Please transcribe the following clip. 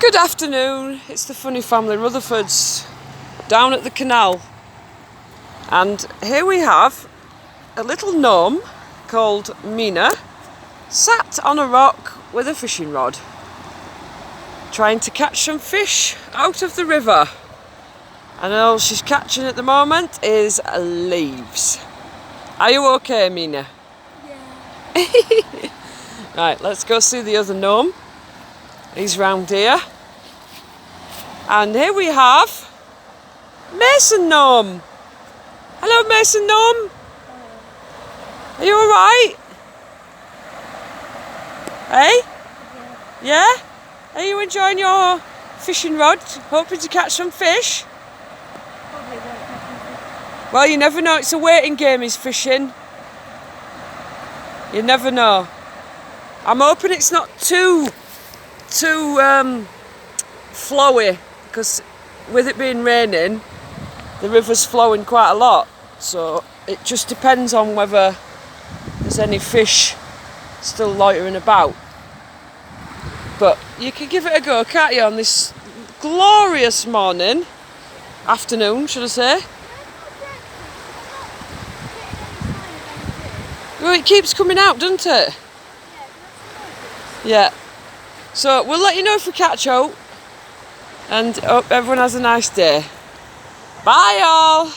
Good afternoon, it's the funny family Rutherfords down at the canal, and here we have a little gnome called Mina sat on a rock with a fishing rod trying to catch some fish out of the river, and all she's catching at the moment is leaves. Are you okay, Mina? Yeah. Right, let's go see the other gnome. He's round here. And here we have Mason Gnome. Hello, Mason Gnome. Are you alright? Hey? Yeah? Are you enjoying your fishing rod? Hoping to catch some fish? Probably won't catch anything. Well, you never know. It's a waiting game, is fishing. You never know. I'm hoping it's not too flowy, because with it being raining, the river's flowing quite a lot, so it just depends on whether there's any fish still loitering about. But you can give it a go, can't you, on this glorious morning, afternoon should I say. Well, it keeps coming out, doesn't it? Yeah. So we'll let you know if we catch out, and hope everyone has a nice day. Bye all!